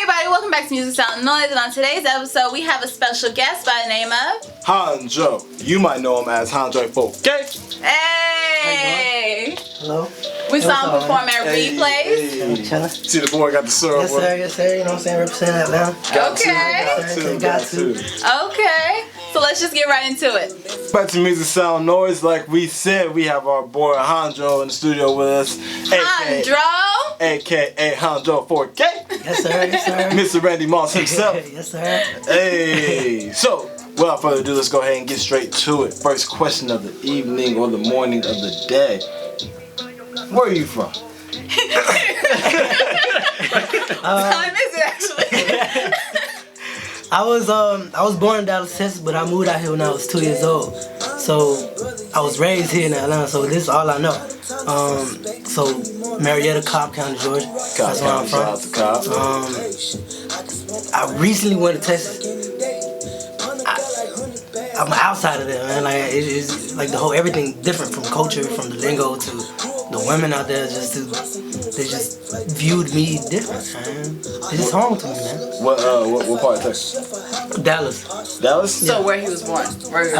everybody, welcome back to Music Sound Noise, and on today's episode we have a special guest by the name of Jandro. You might know him as Jandro4k. Hey! Hello. We saw him perform at Replays. Hey. See the boy got the syrup. Yes sir, you know what I'm saying, representing Atlanta. Got to. Okay, so let's just get right into it. Back to Music Sound Noise. Like we said, we have our boy Jandro in the studio with us. Jandro! AKA Jandro4k. Yes sir. Mr. Randy Moss himself. Yes sir. Hey. So, without further ado, let's go ahead and get straight to it. First question of the evening or the morning of the day. Where are you from? I miss it actually. I was born in Dallas, Texas, but I moved out here when I was 2 years old. So I was raised here in Atlanta, so this is all I know. So Marietta, Cobb County, Georgia. That's where I'm from. I recently went to Texas. I'm outside of there, man. Like it's like the whole everything different from culture, from the lingo to the women out there. They just viewed me different, man. It's just home to me, man. What part of Texas? Dallas. Dallas? So where he was born? I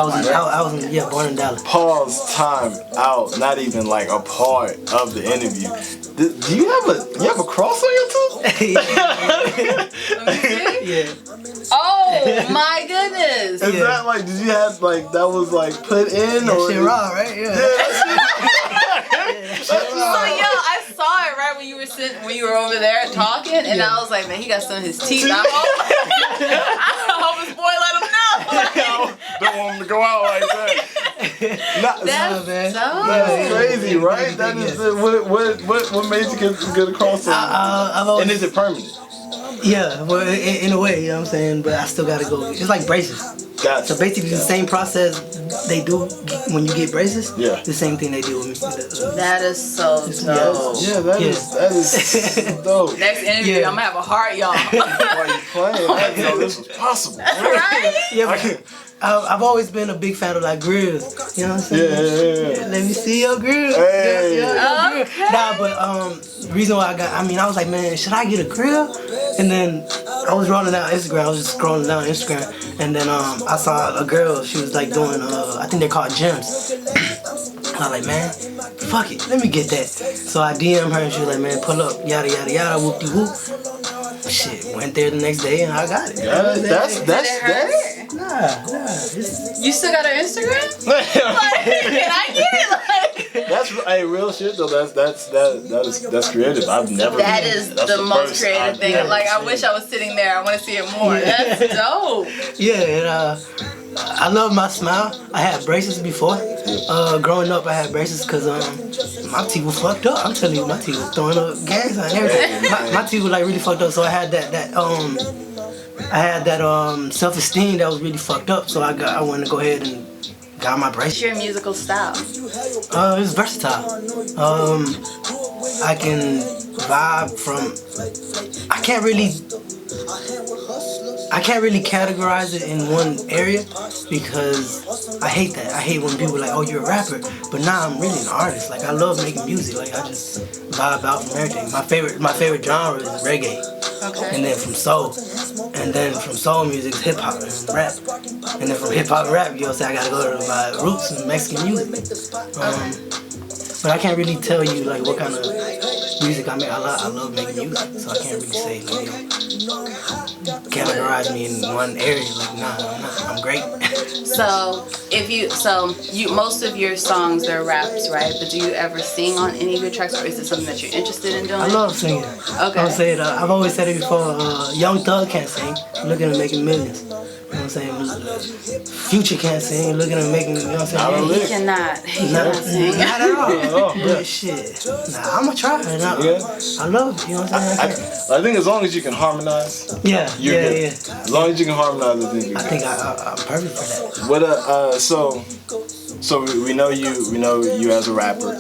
was born in Dallas. Pause time out. Not even like a part of the interview. Do you have a cross on your tooth? Yeah. Oh my goodness! Is that like? Did you have like that was like put in or? Shit raw, right? Yeah. So yo, I saw it right when you were over there talking, and I was like, man, he got some of his teeth. I hope his boy let him know. Don't want him to go out like that. That's crazy, right? That is what made you get across? And is it permanent? Yeah, well, in a way, you know what I'm saying, but I still gotta go. It's like braces. Gotcha. So basically, the same process they do when you get braces. Yeah. The same thing they do with me. That is so dope. Yeah, that is so dope. Next interview, I'm gonna have a heart, y'all. Why you playing? I didn't know this was possible. Right? Yeah. I've always been a big fan of like grills. You know what I'm saying? Yeah. Let me see your grill. Hey. Grill. Nah, but the reason why I was like, man, should I get a grill? And then I was rolling down Instagram. I was just scrolling down Instagram, and then I saw a girl. She was like doing I think they're called gyms. I was like, man, fuck it, let me get that. So I DM'd her and she was like, man, pull up, yada yada yada, whoop de whoop. Shit, went there the next day and I got it. That's Nah. You still got her Instagram? Like, can I get it? Like, that's real shit though. That's creative. I've never. That is the most creative thing. Like, I wish I was sitting there. I want to see it more. That's dope. Yeah, and I love my smile. I had braces before. Growing up, I had braces because my teeth were fucked up. I'm telling you, my teeth were throwing up gas and everything. My teeth were like really fucked up, so I had that self-esteem that was really fucked up. So I wanted to go ahead and got my braces. What's your musical style? It's versatile. I can vibe from. I can't really categorize it in one area because I hate that. I hate when people are like, oh, you're a rapper. But now I'm really an artist. Like, I love making music. Like, I just vibe out from everything. My favorite genre is reggae. Okay. And then from soul. And then from soul music is hip hop and rap. And then from hip hop and rap, you know what I'm saying, I gotta go to my roots in Mexican music. But I can't really tell you like what kind of music I make. I love making music, so I can't really say like, categorize me in one area. Like, nah, I'm great. So most of your songs, they're raps, right? But do you ever sing on any of your tracks, or is it something that you're interested in doing? I love singing. Okay. I've always said it before. Young Thug can't sing. Looking at making millions. You know what I'm saying? Future can't sing. Looking at making. You know what I'm saying? He cannot sing. Not at all. But shit. Nah, I'ma try. I love it. You know what I'm saying? I think as long as you can harmonize. Yeah. As long as you can harmonize, I think I'm perfect for that. What so we know you as a rapper,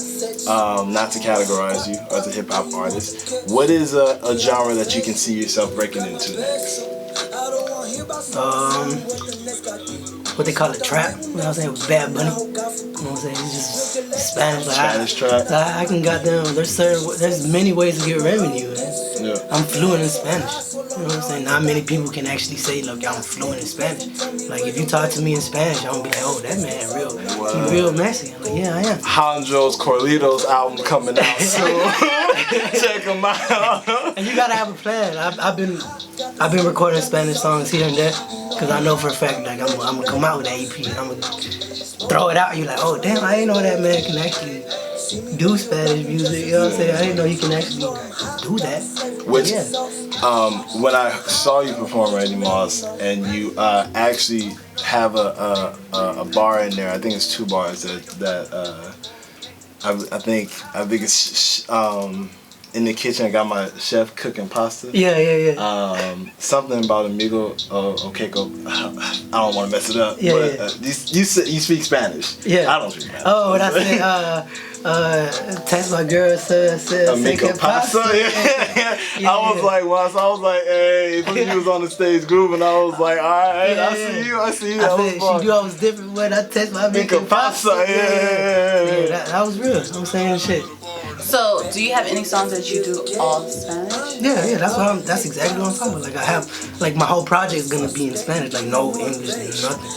not to categorize you as a hip hop artist. What is a genre that you can see yourself breaking into next? What they call it, trap. You know what I'm saying? With Bad Bunny. You know what I'm saying? It's just Spanish. Like, Spanish trap. I can goddamn. There's many ways to get revenue, man. Yeah. I'm fluent in Spanish. You know what I'm saying? Not many people can actually say, look, I'm fluent in Spanish. Like, if you talk to me in Spanish, I'm gonna be like, oh, that man real, he real Mexican. Like, yeah, I am. Jandro's Corlitos album coming out soon. Check him out. And you gotta have a plan. I've been recording Spanish songs here and there, cause I know for a fact, like, I'm gonna come out with that EP and I'm gonna throw it out. And you're like, oh, damn, I didn't know that man can actually do Spanish music. You know what I'm saying? I didn't know he can actually do that. Which, yeah. When I saw you perform Randy Moss, and you actually have a bar in there. I think it's 2 bars that I think it's in the kitchen. I got my chef cooking pasta. Yeah. Something about amigo Keiko. I don't want to mess it up. Yeah, but you speak Spanish. Yeah. I don't speak Spanish. Oh, what I say? Text my girl says amigo pasta. Yeah. I was like, once I was like, hey, you was on the stage grooving. I was like, all right, I see you. I said, she knew I was different when I text my amigo pasta. Yeah. That was real. I'm saying shit. So, do you have any songs that you do all Spanish? Yeah, that's exactly what I'm talking about. Like, I have, like, my whole project is gonna be in Spanish, like, no English, nothing.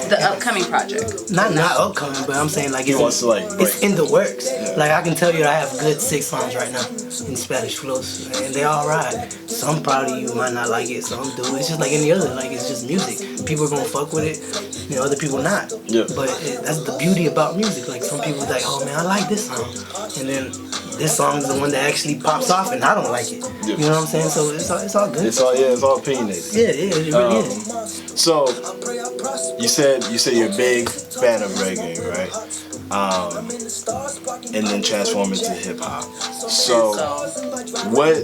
The upcoming project? Not upcoming, but I'm saying, like, it's in the works. Yeah. Like, I can tell you I have good 6 songs right now in Spanish flows, and they all right. Some probably you might not like it, some do. It's just like any other, like, it's just music. People are gonna fuck with it, you know, other people not. Yeah. But that's the beauty about music. Like, some people like, oh man, I like this song. And then this song is the one that actually pops off and I don't like it. Yeah. You know what I'm saying? So it's all good. It's all opinionated. Yeah, it really is. So you said you're a big fan of reggae, right? And then transform into hip hop. So what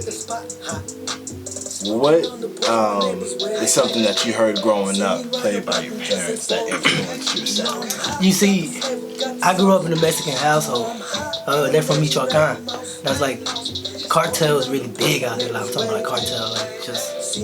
is something that you heard growing up played by your parents that influenced your sound? You see, I grew up in a Mexican household. They're from Michoacan. That's like, cartel is really big out there. Like, I'm talking about cartel, like just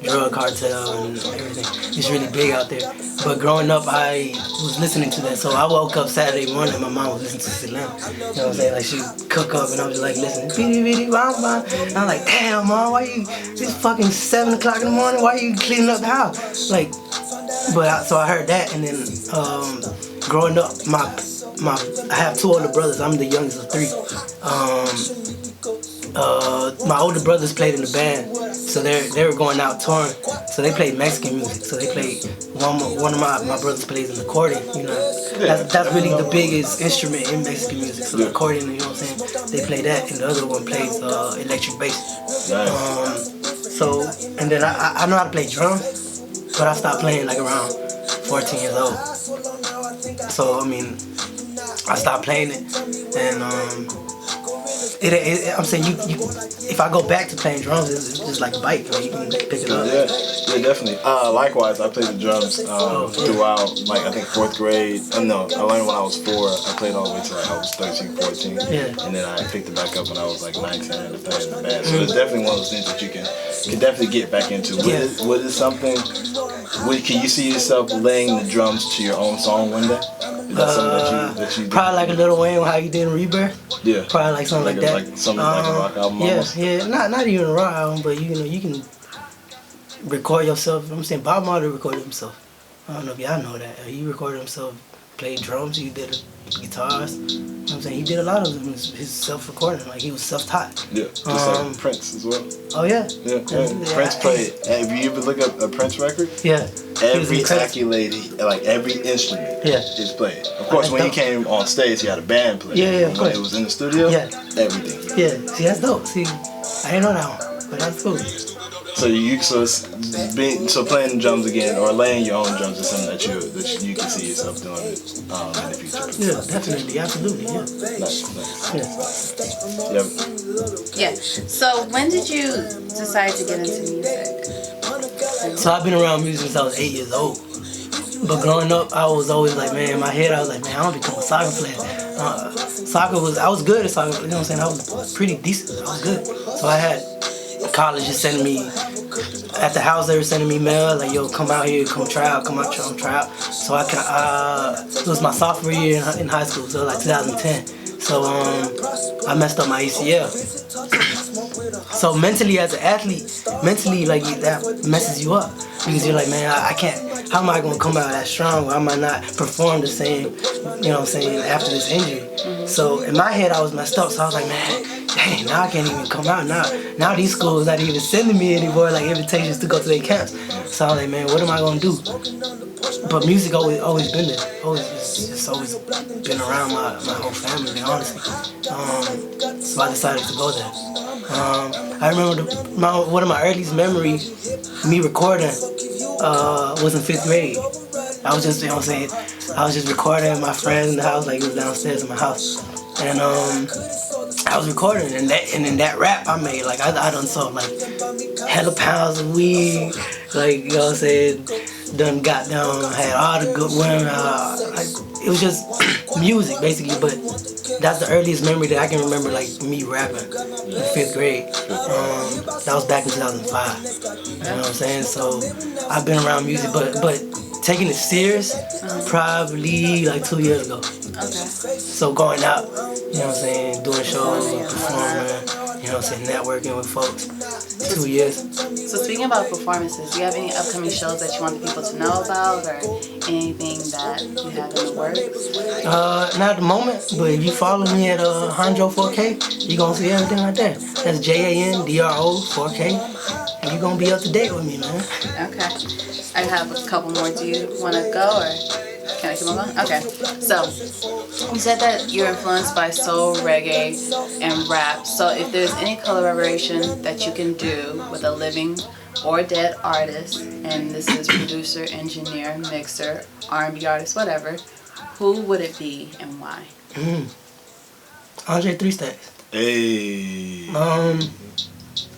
drug cartel and everything. It's really big out there. But growing up, I was listening to that. So I woke up Saturday morning and my mom was listening to Salam. You know what I'm saying? Like, she'd cook up and I was just like listening. And I'm like, damn, Mom, why you, it's fucking 7 o'clock in the morning, why you cleaning up the house? Like, so I heard that, and then growing up, I have 2 older brothers. I'm the youngest of 3. My older brothers played in the band, so they were going out touring. So they played Mexican music. So they played one of my brothers plays an accordion. You know, that's really the biggest instrument in Mexican music. So the accordion, you know what I'm saying? They play that, and the other one plays electric bass. Nice. So and then I know how to play drums, but I stopped playing like around 14 years old. So I mean, I stopped playing it, and I'm saying you if I go back to playing drums, it's just like a bike, like you can pick it up. Yeah, definitely. Likewise, I played the drums throughout, like, I think 4th grade. No, I learned when I was 4. I played all the way till like I was 13, 14. Yeah. And then I picked it back up when I was like 19 and played in the band. So it's definitely one of those things that you can definitely get back into. What is something? Can you see yourself laying the drums to your own song one day? Is that something that you probably like a Lil Wayne, how you did in Rebirth. Yeah. Probably like something like that. Like something like a rock album. Yeah, almost. yeah. Not even a rock album, but you can record yourself. I'm saying Bob Marley recorded himself. I don't know if y'all know that. He recorded himself, played drums, he did guitars. You know what I'm saying? He did a lot of them, his self-recording, like he was self-taught. Yeah, just like Prince as well. Oh yeah? Yeah. Prince played. Have you ever looked up a Prince record? Yeah. Every accolade, like every instrument is played. Of course, when he came on stage, he had a band play. Yeah, When it was in the studio, everything. Yeah, see, that's dope. See, I didn't know that one, but that's cool. So playing drums again or laying your own drums is something that you can see yourself doing in the future. Yeah, definitely, absolutely, yeah. Nice. Yeah. So when did you decide to get into music? So I've been around music since I was 8 years old. But growing up, I was always like, man, in my head, I was like, man, I want to become a soccer player. I was good at soccer, you know what I'm saying? I was pretty decent, I was good. So I had colleges sending me, at the house they were sending me mail, like, yo, come out here, come try out. So it was my sophomore year in high school, so like 2010. So I messed up my ACL. So mentally, as an athlete, like that messes you up because you're like, man, I can't. How am I gonna come out that strong? Why am I not perform the same? You know what I'm saying? After this injury, so in my head I was messed up. So I was like, man, dang, now I can't even come out. Now these schools not even sending me anymore like invitations to go to their camps. So I was like, man, what am I gonna do? But music always been there. It's always been around my whole family, honestly. So I decided to go there. I remember one of my earliest memories, me recording, was in 5th grade. I was just, you know what I'm saying, I was just recording with my friends in the house, like it was downstairs in my house. And I was recording, and in that rap I made, like I done sold like hella pounds of weed, like, you know what I'm saying, done got down, had all the good women, like, it was just music basically, but that's the earliest memory that I can remember, like me rapping in 5th grade. That was back in 2005, you know what I'm saying, so I've been around music, but taking it serious, probably like 2 years ago. Okay. So going out, you know what I'm saying, doing shows, performing, you know what I'm saying, networking with folks. 2 years. So speaking about performances, do you have any upcoming shows that you want the people to know about, or anything that you have in the works? Not at the moment, but if you follow me at Jandro4k, you're gonna see everything right there. That's JANDRO4k, and you're gonna be up to date with me, man. Okay. I have a couple more. Do you want to go, or can I keep on going? Okay. So you said that you're influenced by soul, reggae, and rap. So if there's any collaboration that you can do with a living or dead artist, and this is producer, engineer, mixer, R&B artist, whatever, who would it be and why? Andre 3 Stacks. Hey.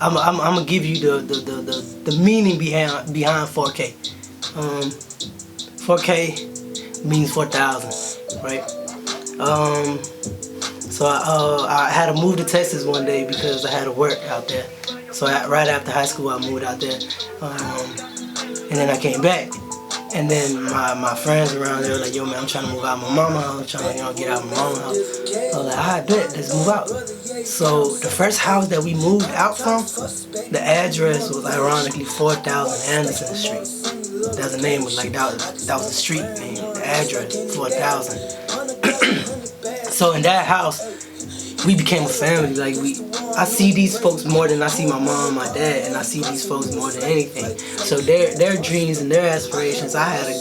I'm gonna give you the meaning behind 4K. 4K means 4,000, right? So I had to move to Texas one day because I had to work out there. So right after high school, I moved out there, and then I came back. And then my friends around there were like, yo man, I'm trying to move out of my mama's house, I'm trying to get out of my mama's house. I was like, I bet, let's move out. So the first house that we moved out from, the address was ironically 4000 Anderson Street. That's the name, was like that was the street name, the address, 4000. So in that house, we became a family. Like I see these folks more than I see my mom, my dad, and I see these folks more than anything. So their dreams and their aspirations, I had to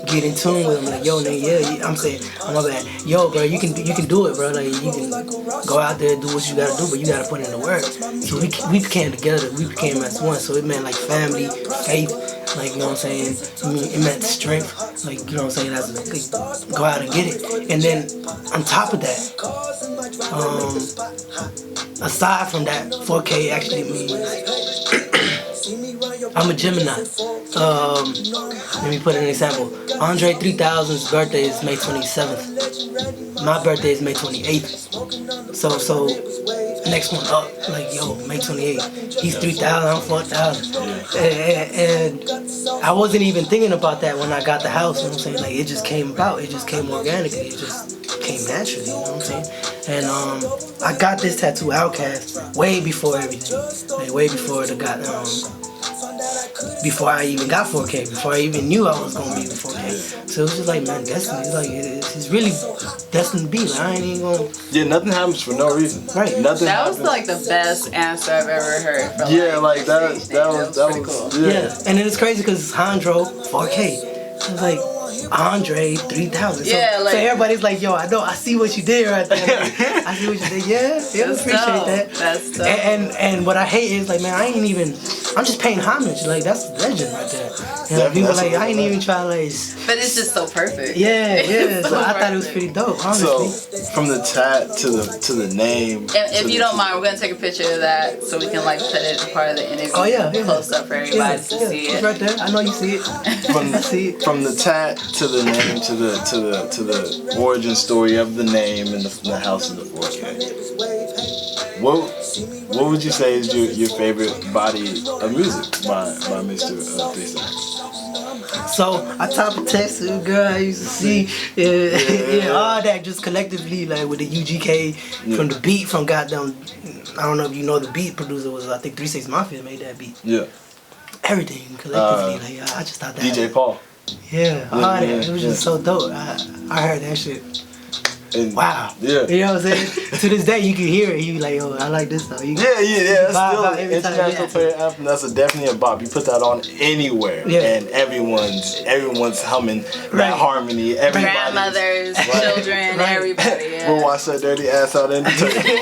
get in tune with them. Like, yo, nigga, yeah, I'm saying, oh my bad, yo, bro, you can do it, bro. Like, you can go out there and do what you gotta do, but you gotta put in the work. So we became together. We became as one. So it meant like family, faith. Like, you know what I'm saying? I mean, it meant strength. Like, you know what I'm saying? That's go out and get it. And then on top of that, aside from that, 4K actually means I'm a Gemini. Let me put an example. Andre 3000's birthday is May 27th. My birthday is May 28th. So next one up, like, yo, May 28th. He's 3000, I'm 4000. And I wasn't even thinking about that when I got the house, you know what I'm saying? Like, it just came about, it just came organically, it just came naturally, you know what I'm saying? And I got this tattoo, Outcast, way before everything. Like, way before before I even got 4K, before I even knew I was gonna be with 4K. So it was just like, man, destiny. It's like it's really destined to be. Like, I ain't even gonna. Yeah, nothing happens for no reason. Right. Nothing. That was like the best answer I've ever heard. For, yeah, like that was pretty cool. Yeah, and then it's crazy because it's Jandro 4K. So it's like Andre 3000. So, yeah, like, so everybody's like, yo, I see what you did right there. Like, I see what you did. Yeah, appreciate that. That's dope. And what I hate is like, man, I'm just paying homage. Like, that's a legend right there. You know, people like, I ain't even trying to like. But it's just so perfect. Yeah. So I thought it was pretty dope, honestly. So from the tat to the name. And if you don't mind, we're gonna take a picture of that so we can like put it as part of the interview. Oh yeah. Close up for everybody to see it. It's right there. I know you see it. I see it. From the tat to the name to the origin story of the name and the house of the 4K. What would you say is your favorite body of music by Mr. 3 Stacks? So I type a text to a girl I used to see, all that just collectively, like with the UGK from the beat from goddamn. I don't know if you know the beat producer was, I think 3 6 Mafia made that beat. Yeah. Everything collectively, like I just thought that. DJ Paul. Yeah, all that. It was just so dope. I heard that shit. And wow. Yeah. You know what I'm saying? To this day, you can hear it. You be like, oh, I like this stuff. Yeah. That's still an international player anthem. That's definitely a bop. You put that on anywhere, and everyone's humming that harmony. Everybody. Grandmothers, children, everybody. Yeah. We'll wash that dirty ass out in the turkey.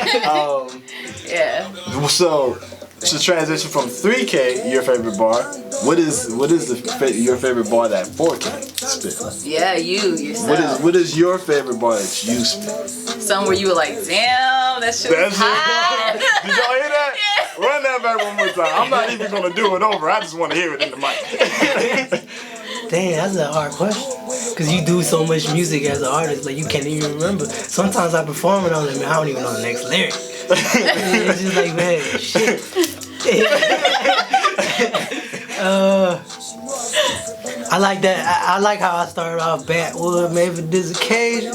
Yeah. So to transition from 3K, your favorite bar. What is your favorite bar that 4K spit? Yeah, you yourself. What is your favorite bar that you spit? Somewhere you were like, damn, that shit was hot. Did y'all hear that? Yeah. Run that back one more time. I'm not even gonna do it over. I just want to hear it in the mic. Damn, that's a hard question. Cause you do so much music as an artist, like you can't even remember. Sometimes I perform and I'm like, man, I don't even know the next lyric. It's just like, man, shit. I like that. I like how I started off backwood, man, for this occasion.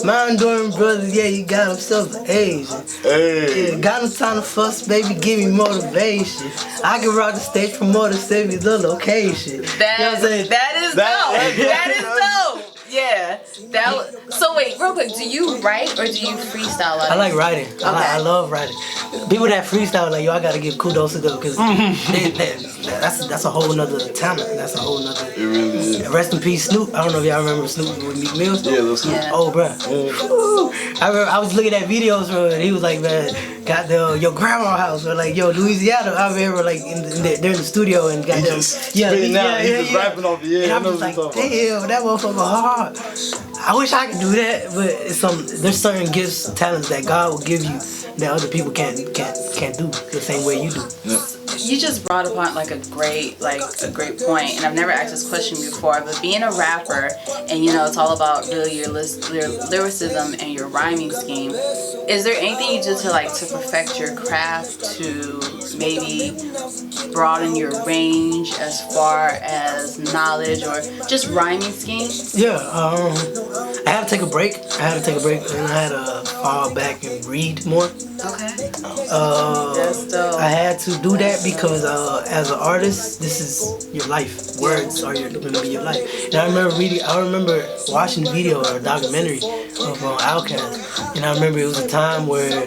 My Honduran brothers, yeah, he got himself an Asian. Hey. Yeah, got him time to fuss, baby, give me motivation. I can rock the stage promoter, save me the location. That is dope. That is dope. Yeah. So wait, real quick, do you write or do you freestyle? I like writing. Okay. I love writing. People that freestyle, like, yo, I gotta give kudos to them because that's a whole nother talent. That's a whole nother. It really is. Rest in peace, Snoop. I don't know if y'all remember Snoop with Meek Mills. Yeah, little Snoop. Yeah. Oh, bruh. I remember I was looking at videos from it, and he was like, man, got your grandma house, or like, yo, Louisiana. I remember like they're in the studio and got them. He's just rapping off the air. And I'm just like, damn, that motherfucker hard. I wish I could do that, but there's certain gifts, talents that God will give you that other people can't do the same way you do. Yeah. You just brought upon like a great point, and I've never asked this question before, but being a rapper, and it's all about really your lyricism and your rhyming scheme. Is there anything you do to perfect your craft, to maybe broaden your range as far as knowledge or just rhyming scheme? Yeah, I had to take a break. And I had to fall back and read more. Okay. That's dope. I had to do that because as an artist, this is your life. Words are going to be your life. And I remember watching a video or a documentary of Outkast, and I remember it was a time where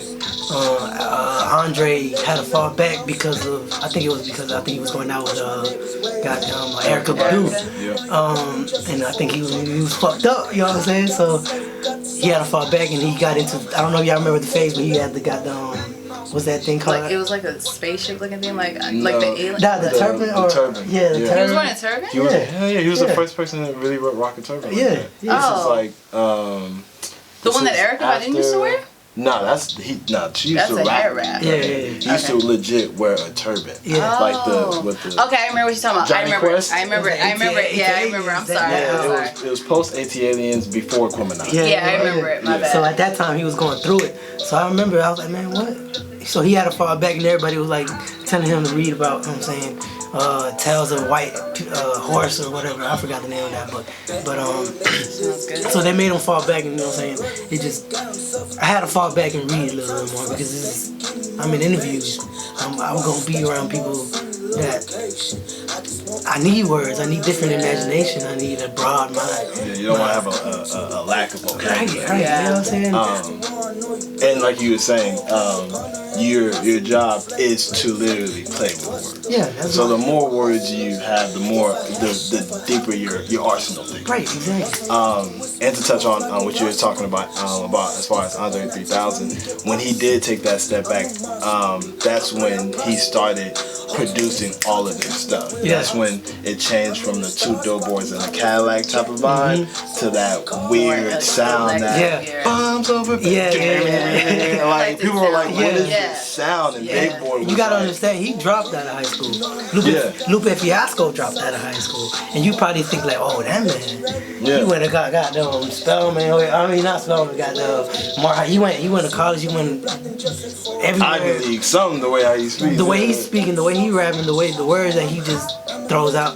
Andre had to fall back because I think he was going out with Erykah Badu. Yeah. And I think he was fucked up, you know what I'm saying? So he had to fall back, and he got into, I don't know if y'all remember the phase when he had the what's that thing called? Like, it was like a spaceship looking thing, like the alien. The turban? The turban. Yeah, the turban. He was wearing a turban? He was the first person that really rock a turban. Yeah. This is like the one that Erykah Badu used to wear? No, she used That's to a rap. hair wrap. Yeah. He used to legit wear a turban. Yeah. Like with the. Okay, I remember what you're talking about. Johnny Quest? I remember. Yeah, I remember. I'm sorry. Yeah, it was post AT Aliens, before Quimini. Yeah, I remember it. My bad. So at that time he was going through it. So I remember I was like, man, what? So he had to fall back, and everybody was like telling him to read about, you know what I'm saying, Tales of White Horse or whatever. I forgot the name of that book. But Sounds good. so they made him fall back, and you know what I'm saying. I had to fall back and read a little bit more because I'm in interviews. I'm gonna be around people that I need words. I need different imagination. I need a broad mind. Yeah, you don't want to have a lack of vocabulary. Right. Yeah. You know what I'm saying? And like you were saying, your job is to literally play with words. Yeah. That's So the more words you have, the deeper your arsenal is. right. Exactly. And to touch on what you were talking about as far as Andre 3000, when he did take that step back, that's when he started producing all of this stuff. Yeah. That's when it changed from the 2 dope boys and a Cadillac type of vibe to that weird sound that bombs over. Yeah. Like people were like, what is Yeah. this sound? And Big Boy was You gotta like, understand, he dropped out of high school. Lupe Fiasco dropped out of high school, and you probably think like, oh, that man, he went and got Spellman. I mean, not Spellman, he went to college. He went everywhere. Ivy League, something the way how he speaks. The way he's speaking, the way he rapping, the words that he just throws out.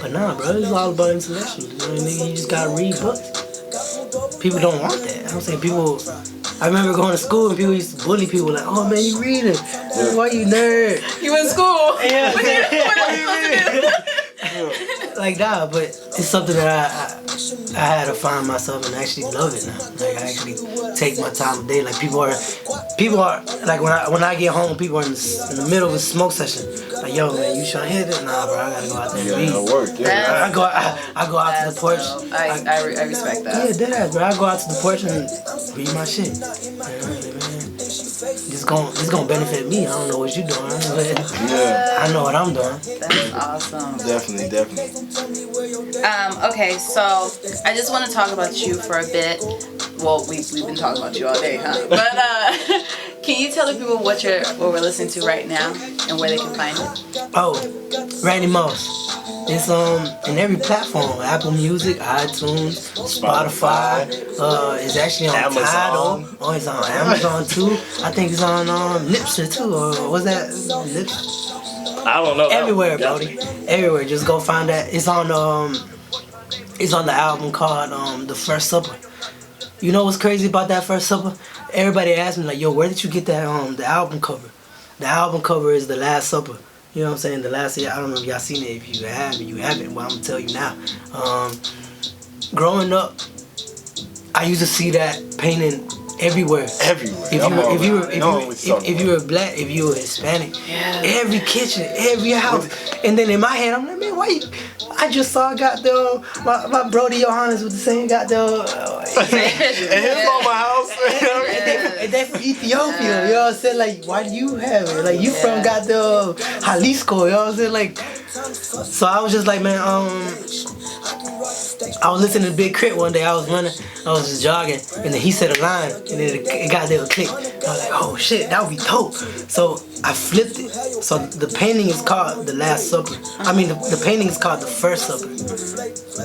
But nah, bro, it's all about intellectual. You know, nigga, you just gotta read books. People don't want that. I'm saying people. I remember going to school and people used to bully people like, "Oh man, you reading? Why you nerd? You in school? Yeah. What are you supposed to do? Like that, but it's something that I had to find myself and actually love it now. Like I actually take my time of day. Like people are like when I get home, people are in the middle of a smoke session. Like, yo man, you trying to hit it? Nah, bro, I gotta go out there and read. Yeah, work. Yeah. I go out to the porch. I respect that. Yeah, deadass, bro. I go out to the porch and read my shit. This gonna benefit me. I don't know what you doing, but Yeah. I know what I'm doing. That's awesome. Definitely. Okay, so I just want to talk about you for a bit. Well, we've been talking about you all day, huh? But can you tell the people what we're listening to right now and where they can find it? Oh, Randy Moss. It's in every platform: Apple Music, iTunes, Spotify. It's actually on Amazon. Tidal. Oh, it's on Amazon too. I think it's on Lipster too. Or what's that? Lipster? I don't know. Everywhere, Brody. Everywhere. Just go find that. It's on the album called The First Supper. You know what's crazy about that First Supper? Everybody asks me like, yo, where did you get that the album cover? The album cover is The Last Supper. You know what I'm saying? The last year, I don't know if y'all seen it. If you have it, you haven't. Well, I'm gonna tell you now. Growing up, I used to see that painting everywhere. If you were black, if you were Hispanic, every kitchen, every house. And then in my head, I'm like, man, why you? I just saw goddamn my Brody Johannes with the same goddamn. And him on my house. And they from Ethiopia, you know what I'm saying? Like, why do you have it? Like, you from goddamn Jalisco, you know what I'm saying? Like, so I was just like, man, I was listening to Big Crit one day. I was running, I was just jogging, and then he said a line, and then it got there a click. I was like, oh shit, that would be dope. So I flipped it. So the painting is called The Last Supper. I mean, the painting is called The First Supper.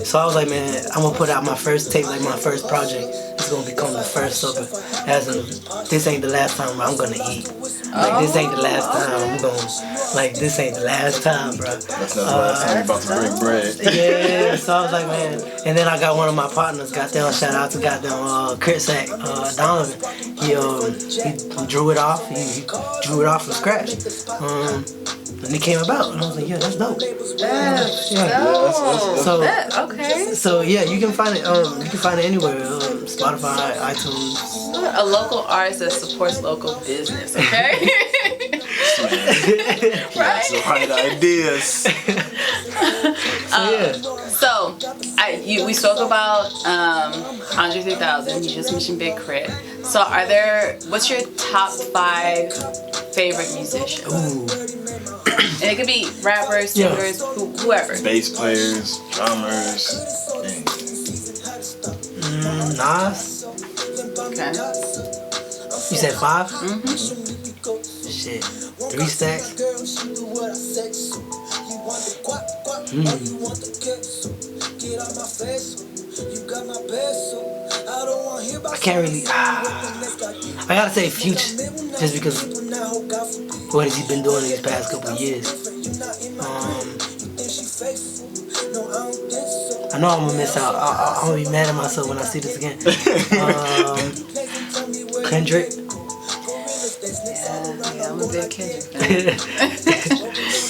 So I was like, man, I'm gonna put out my first tape, like my first project. It's gonna become The First Supper. As in, this ain't the last time I'm gonna eat. Like, this ain't the last time I'm gonna, like, this ain't the last time, bro. That's not the last time you're about to break bread. Yeah, so I was like, man. And then I got one of my partners, goddamn, shout out to goddamn Kurt Sack, Donovan. He drew it off. He drew it off from scratch. And it came about, and I was like, yeah, that's dope. Okay. So yeah, you can find it. You can find it anywhere. Spotify, iTunes. A local artist that supports local business. Okay. That's the right ideas. So we spoke about Andre 3000. You just mentioned Big Crit. So what's your top 5 favorite musicians? Ooh. And it could be rappers, singers, whoever. Bass players, drummers. Nas. Okay. You said 5? Mm-hmm. Shit. 3 Stacks. I can't really. I gotta say Future, just because what has he been doing these past couple of years. I know I'm gonna miss out. I'm gonna be mad at myself when I see this again. Kendrick. Yeah, I'm a big Kendrick fan.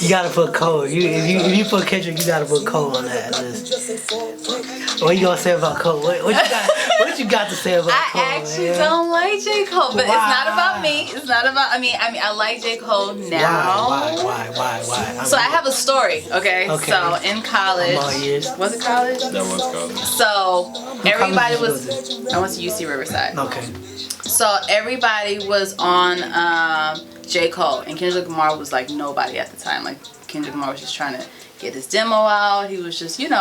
You gotta put Cole. If you put Kendrick, you gotta put Cole on that list. What you gonna say about Cole? What you got to say about Cole? I actually don't like J. Cole, but it's not about me. It's not about. I mean, I like J. Cole now. Why? So I have a story. Okay. So in college, I'm all ears. was it college? That was college. So everybody was. I went to UC Riverside. Okay. So everybody was on J. Cole, and Kendrick Lamar was like nobody at the time. Like Kendrick Lamar was just trying to get his demo out. He was just, making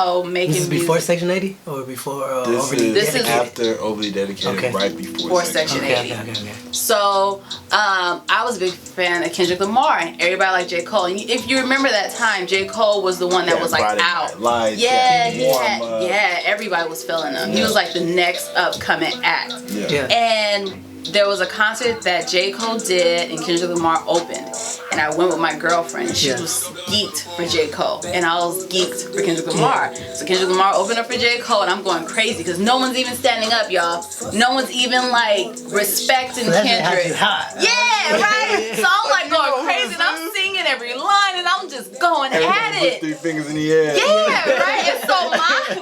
This is before music. Section 80 or before This is is after Overly Dedicated, Okay. right before Section 80. Okay. So I was a big fan of Kendrick Lamar, and everybody liked J. Cole. And if you remember that time, J. Cole was the one that was like out. Lights, Yeah. Everybody was feeling him. He was like the next upcoming act. Yeah. And there was a concert that J. Cole did and Kendrick Lamar opened. And I went with my girlfriend. She was geeked for J. Cole. And I was geeked for Kendrick Lamar. So Kendrick Lamar opened up for J. Cole and I'm going crazy because no one's even standing up, y'all. No one's even like respecting Kendrick. Yeah, right? So I'm like going crazy and I'm singing every line and I'm just going at it. 3 fingers in the air. Yeah, right? And so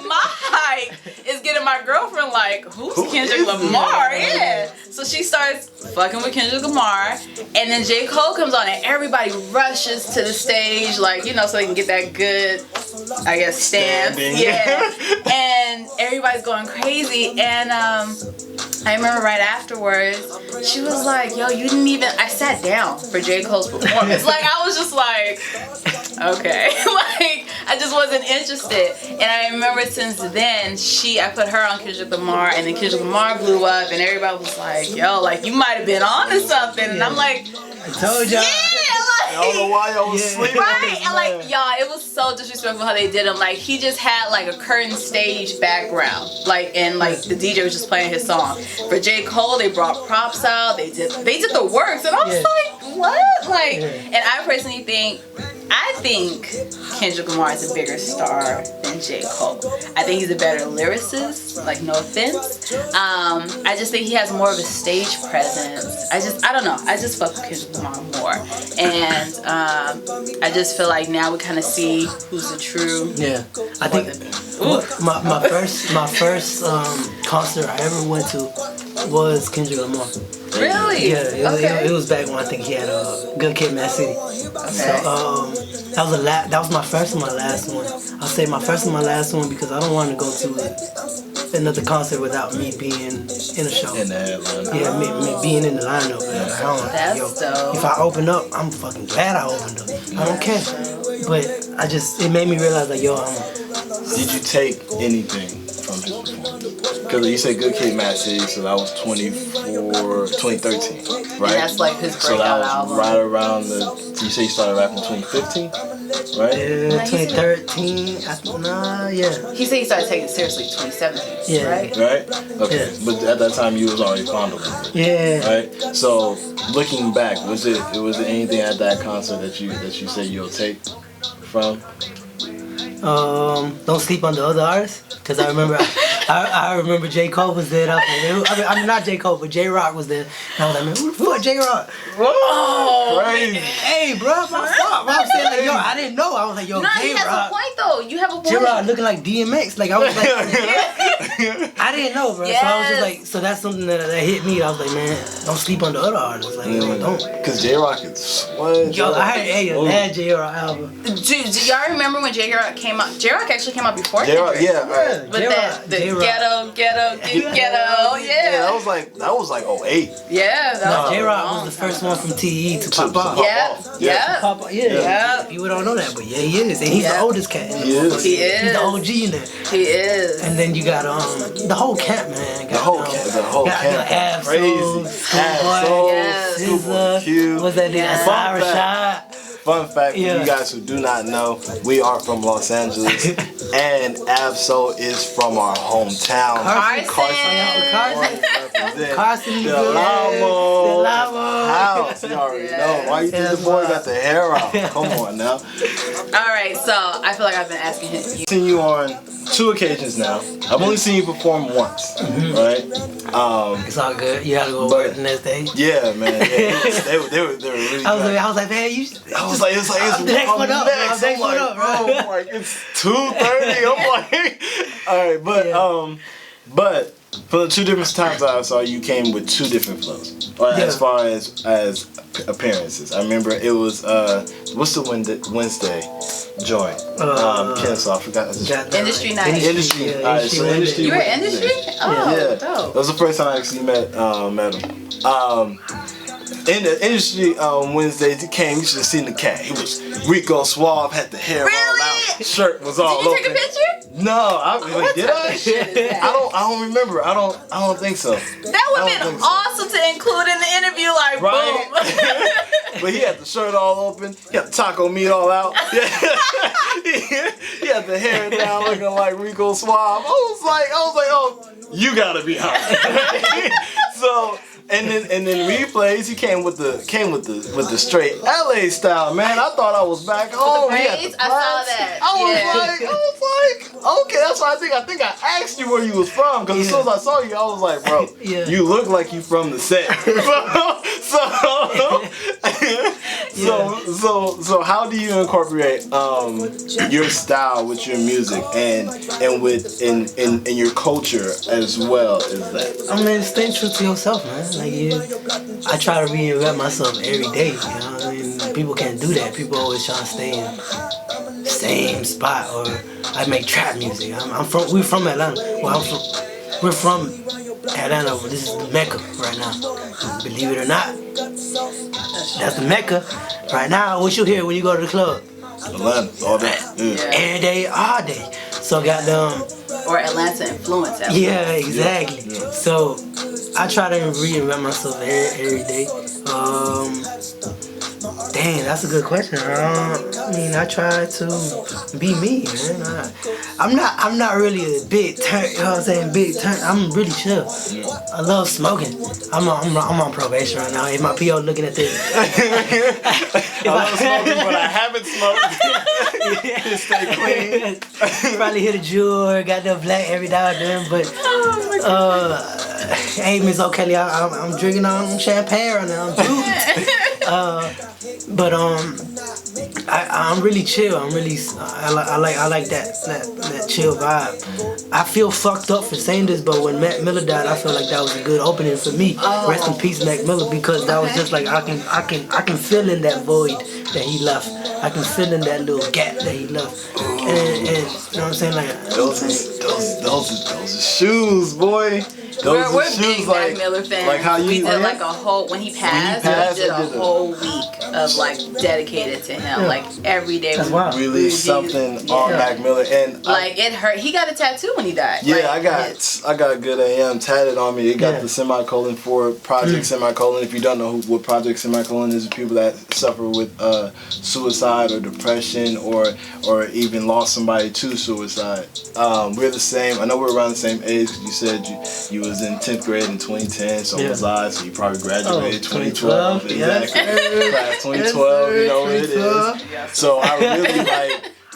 my hype is getting my girlfriend like, who's Kendrick Lamar? Yeah. So she starts fucking with Kendrick Lamar, and then J. Cole comes on, and everybody rushes to the stage, like, you know, so they can get that good, I guess, stance. Yeah. And everybody's going crazy, and I remember right afterwards, she was like, yo, you didn't even, I sat down for J. Cole's performance. Like, I was just like, okay. Like, I just wasn't interested. And I remember since then, I put her on Kendrick Lamar, and then Kendrick Lamar blew up, and everybody was like, yo, like, you might have been on to something. And I'm like, I told y'all. yeah, like, I don't know why y'all was sleeping. right, and like, y'all, it was so disrespectful how they did him. Like, he just had like a curtain stage background, like, and like the DJ was just playing his song. For J. Cole, they brought props out. They did the works, and I was like, what? Like, and I personally think Kendrick Lamar is a bigger star than J. Cole. I think he's a better lyricist, like, no offense. I just think he has more of a stage presence. I don't know. I just fuck with Kendrick Lamar more. And I just feel like now we kind of see who's the true. Yeah. I think my first concert I ever went to was Kendrick Lamar. Really? Yeah, it was back when I think he had a Good Kid, Mad City. Okay. So that was my first and my last one. I'll say my first and my last one because I don't want to go to another concert without me being in a show. In the headline. Yeah, me being in the lineup. That's dope. If I open up, I'm fucking glad I opened up. I don't care. But it made me realize like, yo, Did you take anything from his performance? Because you said Good Kid, Mad City, so that was 2013, right? And that's like his breakout album. So that was right around you say you started rapping in 2015, right? Yeah, 2013. Yeah. He said he started taking it seriously in 2017, right? Right? Okay. Yeah. But at that time you was already fond of him. Yeah. Right? So looking back, was it anything at that concert that you said you'll take from? Don't sleep on the other artists. Cause I remember, I remember J. Cole was there. I mean, not J. Cole, but J. Rock was there. And I was like, man, who the fuck J. Rock? Whoa, crazy. Hey, bro, my fault. I was saying like, yo, I didn't know. I was like, yo, no, J. you have a point though. You have a point. J. Rock looking like DMX. Like I was like, I didn't know, bro. Yes. So I was just like, so that's something that hit me. I was like, man, don't sleep on the other artists. Like, yo, don't. Cause J. Rock is what? Yo, I heard that J. Rock album. Do y'all remember when J. Rock came out? J. Rock actually came out before J-Rock, Kendrick. yeah. But the ghetto, yeah. That was like 08. Yeah, no, J-Rock was the first one from TE to pop off. Yeah. People don't know that, but yeah, he is. And he's the oldest cat. He is. He's the OG in there. He is. And then you got the whole camp, man. The whole camp. Crazy. Schoolboy Q. What's that name? Cyrus Shot. Fun fact for you guys who do not know, we are from Los Angeles, and Absol is from our hometown. Carson. Delamo. House. You already know. Why you think the boy got the hair out? Come on now. Alright, so I feel like I've been asking him. I've seen you on 2 occasions now. I've only seen you perform once, right? It's all good. You had to go work the next day. Yeah, man. Yeah, they were really good. I was like, man, it's next one up. I'm like, it's 2:30. I'm like, all right, but for the 2 different times I saw you came with 2 different flows, as far as appearances. I remember it was what's the Wednesday joint? Kennesaw, I forgot. Industry night. Industry. So Industry. You were in Industry? Oh, yeah. dope. That was the first time I actually met him. In the Industry Wednesday, he came. You should have seen the cat. He was Rico Suave, had the hair all out, shirt was all open. Did you take a picture? No, did I? I don't remember. I don't think so. That would have been awesome to include in the interview, like boom. But he had the shirt all open. He had the taco meat all out. He had the hair down, looking like Rico Suave. I was like, oh, you gotta be hot. So and then replays, he came with the straight LA style, man. I thought I was back home. I saw that. I was like, okay, that's why I think I asked you where you was from, because as soon as I saw you, I was like, bro, you look like you from the set. So how do you incorporate your style with your music and with in your culture as well as that? I mean, stay true to yourself, man. Like I try to reinvent myself every day. You know what I mean? People can't do that. People always try to stay in the same spot. Or I make trap music. We're from Atlanta. Well, we're from Atlanta. This is the Mecca right now. Believe it or not, that's the Mecca right now. What you hear when you go to the club? Atlanta all day. Every day, all day. So goddamn. Or Atlanta influence. Yeah, exactly. Yeah. So I try to reinvent myself every day. Dang, that's a good question. I mean, I try to be me, man. I'm not really a big turn. You know what I'm saying? Big turn. I'm really chill. I love smoking. I'm on probation right now. If my PO looking at this, I love smoking, but I haven't smoked. Just stay clean. Probably hit a jewel or got the black every now and then, but hey, Miss O'Kelly, I'm drinking on champagne right now. But I'm really chill. I like that chill vibe. I feel fucked up for saying this, but when Mac Miller died, I feel like that was a good opening for me. Rest in peace, Mac Miller, because that was just like I can fill in that void that he left. I can fill in that little gap that he left. And you know what I'm saying? Like those are shoes, boy. We're big Mac Miller fans. Like how we did like a whole when he passed, we did a whole week of like dedicated to him. Like every day we released something on Mac Miller, and like it hurt. He got a tattoo when he died. Yeah, I got Good AM tatted on me. It got the semicolon for Project Semicolon. If you don't know what Project Semicolon is, people that suffer with suicide or depression or even lost somebody to suicide. We're the same. I know we're around the same age. You said you was in 10th grade in 2010, so was I. So you probably graduated 2012. Exactly. Class 2012. You know what it is. So I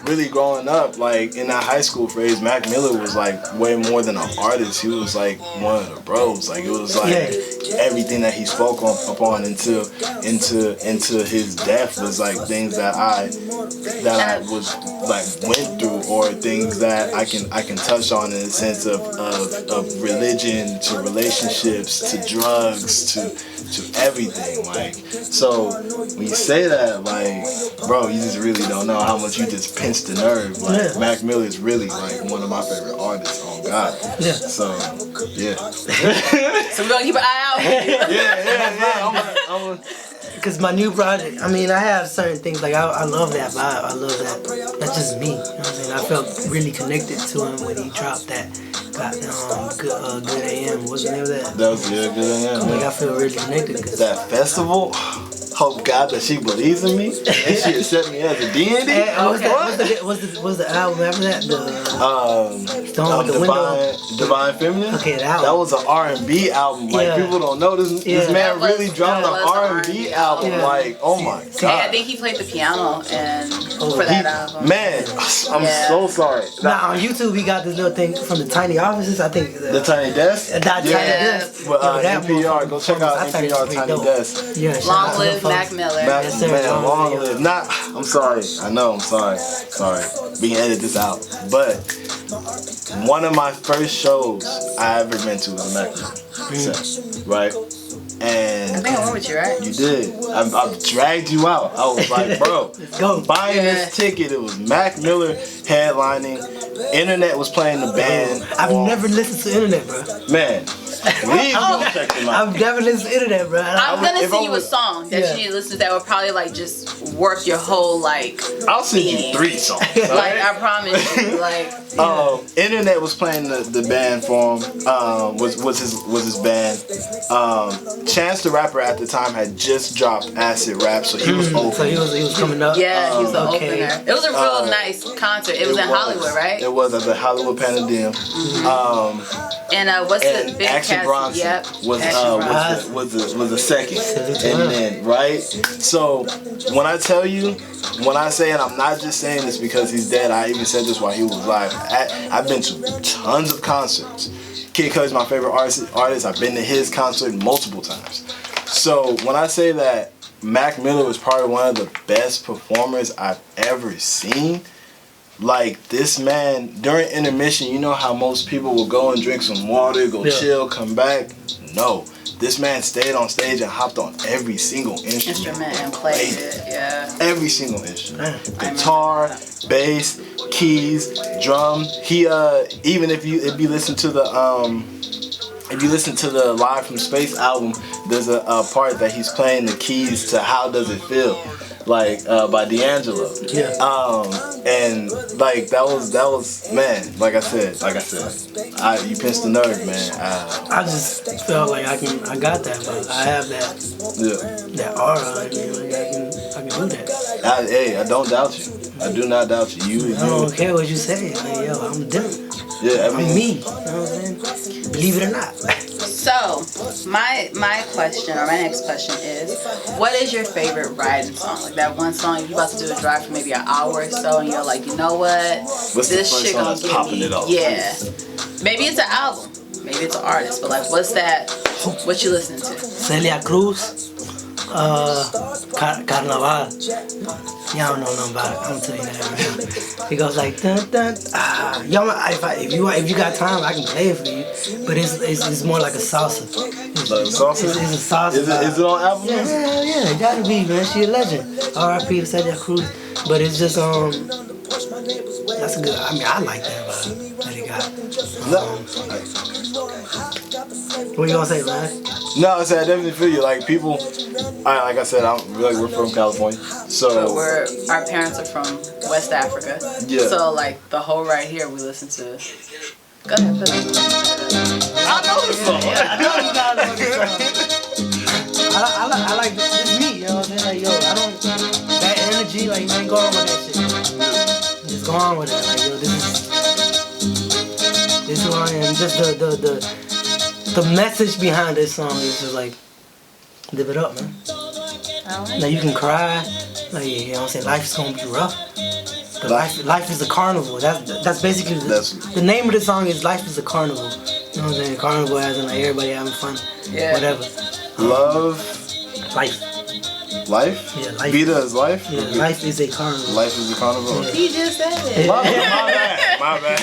really growing up, like in that high school phase, Mac Miller was like way more than an artist. He was like one of the bros. Like it was like everything that he spoke upon into his death was like things that I was like went through, or things that I can touch on in the sense of religion to relationships to drugs to everything. Like, so when you say that, like, bro, you just really don't know how much you just pinched the nerve. Like Mac Miller is really like one of my favorite artists. Oh God. Yeah. So yeah. So we're gonna keep an eye out. I'm Because my new project, I mean, I have certain things, like, I love that vibe. I love that. That's just me. You know what I'm saying? I felt really connected to him when he dropped that. Good AM. What's the name of that? That was Good AM. Like, I feel really connected. That festival? Hope God that she believes in me and she accept me as a deity. What's the album after that? The one with the window. Divine Feminine. Okay, that was an R&B album. Like people don't know this man really dropped an R&B album. Yeah. Like, oh my God. Yeah, I think he played the piano for that album. Man, I'm so sorry. Now on YouTube we got this little thing from the Tiny Offices. I think the Tiny Desk. Tiny Desk. But NPR, go check out NPR Tiny Desk. Yeah, long live Mac Miller. Man, long live. I'm sorry. I know. I'm sorry. We can edit this out. But one of my first shows I ever been to was a Mac Miller set, right? And I think I went with you, right? You did. I dragged you out. I was like, bro, buying this ticket. It was Mac Miller headlining. Internet was playing the band. I've never listened to Internet, bro. Man. Please go check them out. I've never listened to Internet, bro. I'm gonna send you a song that you need to listen to that will probably like just work your whole like. I'll send you 3 songs. Like I promise you, like. Internet was playing the band for him. Was his band. Chance the Rapper at the time had just dropped Acid Rap, so he was open. So he was coming up. Yeah, he was the opener. It was a real nice concert. It was in Hollywood, right? It was at the Hollywood Palladium. And what's and the big Action cast? Bronson Yep. was Action Bronson. was the second, and then right. So when I tell you, when I say it, I'm not just saying this because he's dead. I even said this while he was alive. I've been to tons of concerts. Kid Cudi's my favorite artist. I've been to his concert multiple times. So when I say that Mac Miller was probably one of the best performers I've ever seen. Like, this man, during intermission, you know how most people will go and drink some water, go chill, come back? No. This man stayed on stage and hopped on every single instrument And played it, yeah. Every single instrument. Guitar, bass, keys, drum. He even if you listen to the Live from Space album, there's a part that he's playing the keys to How Does It Feel, like by D'Angelo. Yeah. And like that was man. Like I said, you pinched the nerve, man. I just felt like I got that, but I have that aura. Like, I can do that. Hey, I don't doubt you. I do not doubt you. I don't care what you say. Like, yo, I'm different. Yeah, I'm me. You know what I'm saying? Believe it or not. So, my question, or my next question is, what is your favorite riding song? Like that one song, you about to do a drive for maybe an hour or so, and you're like, you know what? What's this the first shit song gonna that's get popping me. it off? Yeah. Maybe it's an album. Maybe it's an artist. But like, what's that? What you listening to? Celia Cruz. Carnaval. Y'all don't know nothing about it. I'm telling you that right now. It goes like dun dun. Y'all, if you got time, I can play it for you. But it's more like a salsa. It's a salsa. It's a salsa. Is it on Apple Music? Yeah, it gotta be, man. She a legend. R.I.P. to Celia Cruz. But it's just that's a good. I mean, I like that vibe that he got. What you gonna say, man? No, I said I definitely feel you. Like people, like I said, we're from California, so our parents are from West Africa. Yeah. So like the whole right here, we listen to. Go ahead, put it. I know this song. I know you gotta know this song. I like this me. You know what I'm saying? Like, yo, I don't that energy. Like, man, go on with that shit. Just go on with it. Like, yo, this is who I am. Just the message behind this song is just like, live it up, man. Now you can cry, like, you know what I'm saying, life is gonna be rough, but life is a carnival. That's basically the name of the song is Life is a Carnival. You know what I'm saying? Carnival as in like everybody having fun, whatever. Love, life. Yeah, life. Vida is life. Yeah, life is a carnival. Life is a carnival. He just said it. My bad.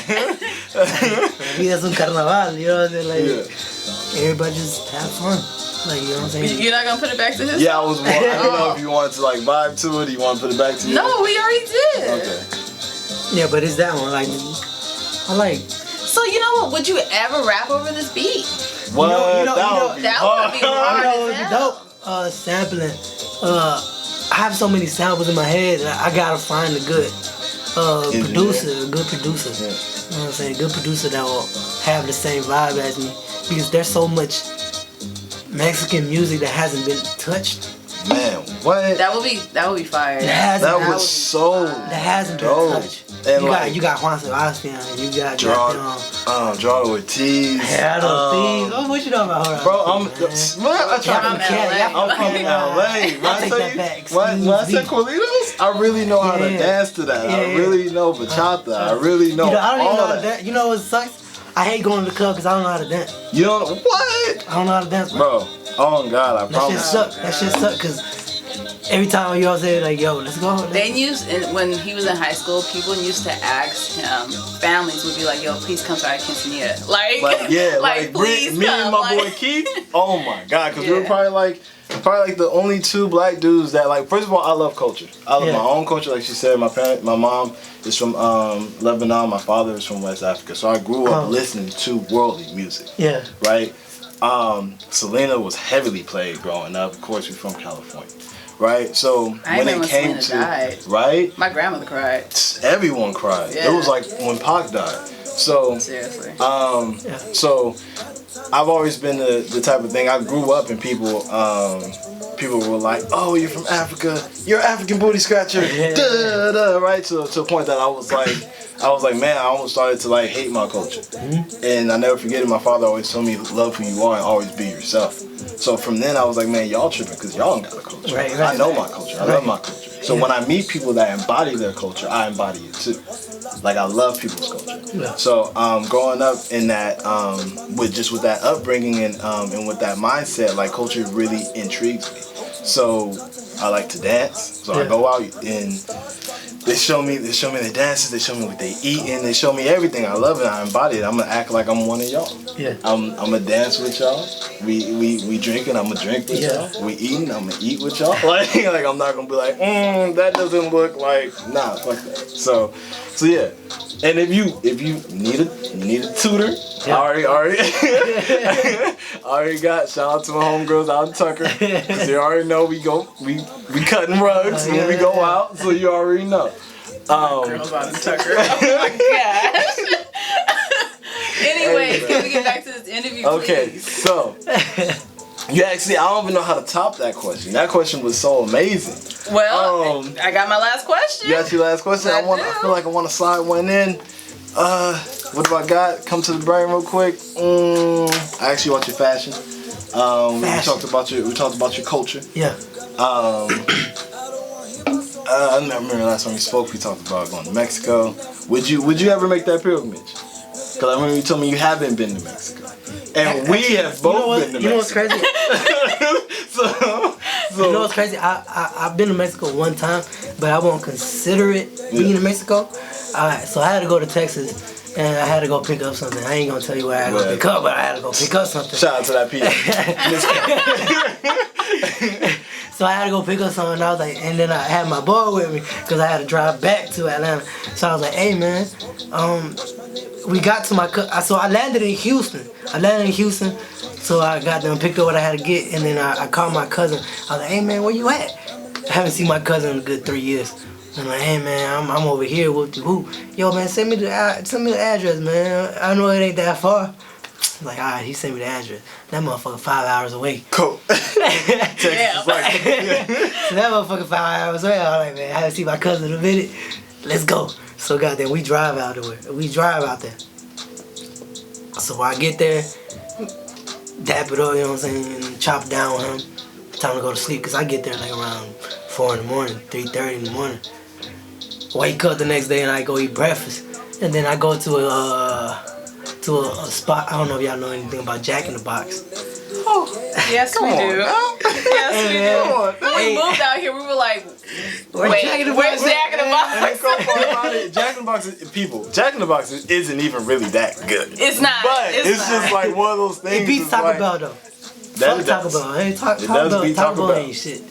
Vida's un carnaval. You know what I'm saying? Like, everybody just have fun. Like, you know what I'm saying? You're not gonna put it back to his Yeah, song? I don't know if you wanted to like vibe to it. Or you want to put it back to you? No, we already did. Okay. Yeah, but it's that one. Like, I like. So you know what? Would you ever rap over this beat? What? That would be hard as hell. Dope. Sampling. I have so many samples in my head that I gotta find a good producer. Yeah. You know what I'm saying? Good producer that will have the same vibe as me, because there's so much Mexican music that hasn't been touched. Man, what? That would be fire. That hasn't been touched. And you got Juan Sebastian, you got Jandro4k. What you know about her? Bro, I'm from LA. When I said Corlitos, I really know how to dance to that. I really know bachata. I really know I don't even know all how to that. dance. You know what sucks? I hate going to the club because I don't know how to dance. You don't know what? I don't know how to dance, bro. Oh God, I promise. That shit suck because every time you all say like, yo, let's go. When he was in high school, people used to ask him, families would be like, yo, please come to our quinceañera. Like please me and my boy Keith. Oh my God, because we were probably like the only two black dudes that like. First of all, I love culture. I love my own culture. Like she said, my mom is from Lebanon. My father is from West Africa. So I grew up listening to worldly music. Yeah. Right. Selena was heavily played growing up. Of course, we're from California. Right, so when it came to right, my grandmother cried. Everyone cried. Yeah. It was like when Pac died. So seriously. So I've always been the type of thing. I grew up and people people were like, "Oh, you're from Africa. You're an African booty scratcher." Duh, duh, right? To a point that I was like, man, I almost started to like hate my culture. And I never forget it. My father always told me, love who you are and always be yourself. So from then I was like, man, y'all tripping because y'all don't got a culture. Right. I know my culture. I love my culture. So when I meet people that embody their culture, I embody it too. Like I love people's culture. Yeah. So growing up in that, with that upbringing and with that mindset, like culture really intrigues me. So I like to dance. So I go out and they show me their dances. They show me what they eat, and they show me everything. I love it. I embody it. I'm gonna act like I'm one of y'all. Yeah. I'm gonna dance with y'all. We drinking. I'm gonna drink with y'all. We eating. I'm gonna eat with y'all. Like I'm not gonna be like, that doesn't look like. Nah, fuck that. So yeah. And if you need a tutor, I already got. Shout out to my homegirls out in Tucker, cause you already know we cutting rugs when we go out, so you already know. Girls out in Tucker. Oh my gosh. Anyway, can we get back to this interview, please? Okay, so you actually, I don't even know how to top that question. That question was so amazing. Well, I got my last question. You got your last question? I feel like I want to slide one in. What do I got? Come to the brain real quick. I actually want your fashion. We talked about your culture. Yeah. I remember the last time we spoke, we talked about going to Mexico. Would you ever make that pilgrimage? Because I remember you told me you haven't been to Mexico. And we have both been to Mexico. You know what's crazy? so you know what's crazy? I've been to Mexico one time, but I won't consider it being in Mexico. So I had to go to Texas, and I had to go pick up something. I ain't gonna tell you where I had to go pick up, but I had to go pick up something. Shout out to that people. So I had to go pick up something, and I was like, and then I had my boy with me, because I had to drive back to Atlanta. So I was like, hey man, we got to my, so I landed in Houston. So I got them, picked up what I had to get, and then I called my cousin. I was like, hey man, where you at? I haven't seen my cousin in a good 3 years. I'm like, hey man, I'm over here, whoop-de-whoop. Yo man, send me the address, man. I know it ain't that far. Like, alright, he sent me the address. That motherfucker 5 hours away. Cool. Texas is like, So that motherfucker 5 hours away. I'm like, man, I haven't seen my cousin in a minute. Let's go. So goddamn, we drive out there. So when I get there, dap it up, you know what I'm saying, and chop it down with him. Time to go to sleep, because I get there like around 4 in the morning, 3:30 in the morning. Wake up the next day and I go eat breakfast. And then I go to a spot. I don't know if y'all know anything about Jack in the Box. Oh, yes we do. Yes we do. When we moved out here, we were like, where's Jack in the Box? And it's so far about it. Jack in the Box isn't even really that good. It's not. But it's just like one of those things. It beats Taco Bell though. Fuck Taco Bell. Hey, Taco Bell ain't shit.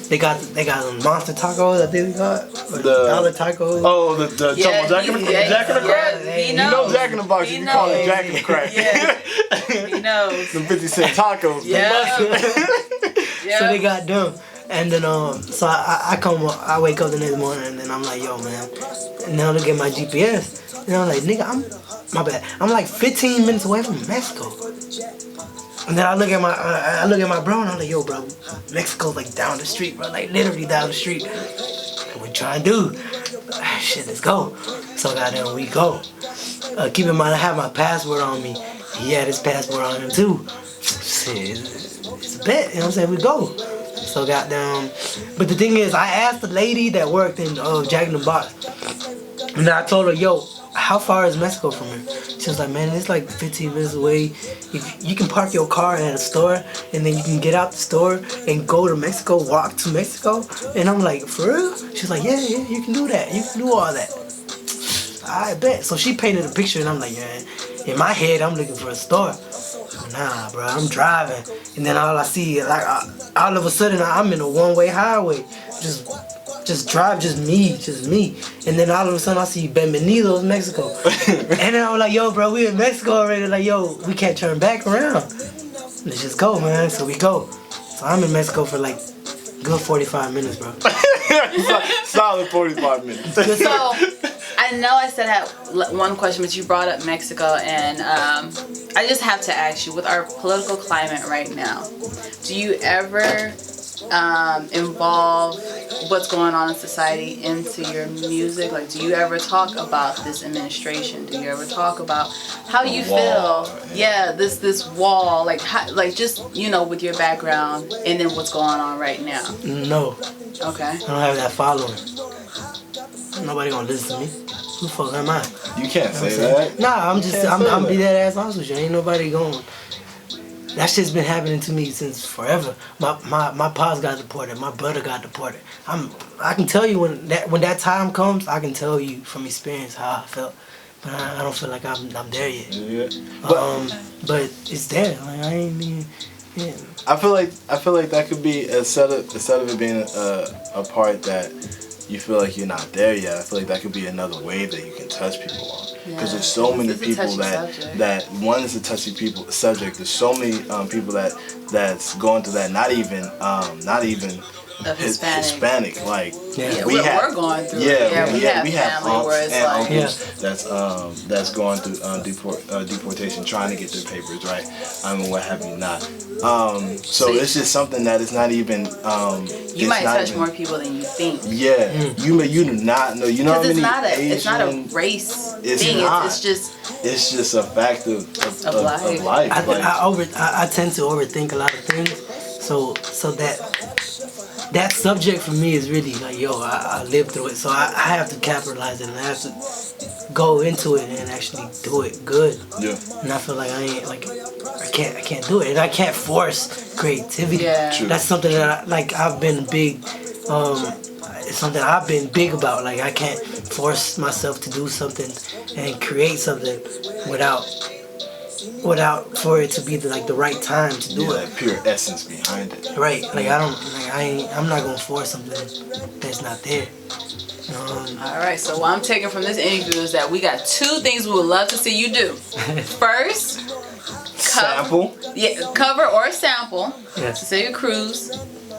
They got some monster tacos, I think we got. The dollar tacos. Oh, the Jack in the Crack? He You know Jack in the Box, you call it Jack in the Crack. Yeah. He knows. Some 50-cent tacos. Yeah. So they got them. And then so I wake up the next morning and then I'm like, yo man. And then I look at my GPS and I'm like, nigga, I'm like 15 minutes away from Mexico. And then I look at my bro and I'm like, yo bro, Mexico's like down the street, bro, like literally down the street. What we trying to do? Shit, let's go. So goddamn, we go. Keep in mind, I have my passport on me. He had his passport on him too. Shit, it's a bet, you know what I'm saying? We go. So goddamn. But the thing is, I asked the lady that worked in Jack in the Box, and I told her, yo, how far is Mexico from here? She was like, man, it's like 15 minutes away. If you can park your car at a store, and then you can get out the store and go to Mexico, walk to Mexico. And I'm like, for real? She's like, yeah, you can do that. You can do all that. I bet. So she painted a picture, and I'm like, yeah. In my head, I'm looking for a store. Nah, bro, I'm driving, and then all I see, like, all of a sudden, I'm in a one-way highway. Just drive, just me. And then all of a sudden I see Bienvenidos, Mexico. And then I'm like, yo, bro, we in Mexico already. Like, yo, we can't turn back around. Let's just go, man. So we go. So I'm in Mexico for like good 45 minutes, bro. Solid 45 minutes. So I know I said I had one question, but you brought up Mexico, and I just have to ask you, with our political climate right now, do you ever involve what's going on in society into your music? Like, do you ever talk about this administration? Do you ever talk about how you feel? Yeah, this wall, like, like just, you know, with your background and then what's going on right now. No. Okay. I don't have that following. Nobody gonna listen to me. Who the fuck am I? You can't say that. Nah, I'm be that ass honest with you. Ain't nobody going. That shit's been happening to me since forever. My pops got deported. My brother got deported. I can tell you when that time comes. I can tell you from experience how I felt, but I don't feel like I'm there yet. Yeah. But it's there. Like I ain't even. Yeah. I feel like that could be instead of it being a part that you feel like you're not there yet. I feel like that could be another way that you can touch people on. Because there's so many people that one is a touchy subject. There's so many people that's going through that. Not even Hispanic. Like we're going through. Yeah, we have aunts and uncles that's going through deportation, trying to get their papers right. I mean, what have you not? So it's just something that is not even. You might touch more people than you think. Yeah, you do not know. You know how many it's not a race thing. It's just a fact of life. I tend to overthink a lot of things. So that subject for me is really like, yo, I lived through it, so I have to capitalize it and I have to go into it and actually do it good. Yeah. And I feel like I can't do it, and I can't force creativity. Yeah. True. That's something that I've been big. It's something I've been big about. Like I can't force myself to do something and create something without for it to be the right time to do it. That pure essence behind it. Right. Like I'm not gonna force something that's not there. All right. So what I'm taking from this interview is that we got two things we would love to see you do. First, sample. Yeah, cover or sample. Yeah. Cecilia Cruz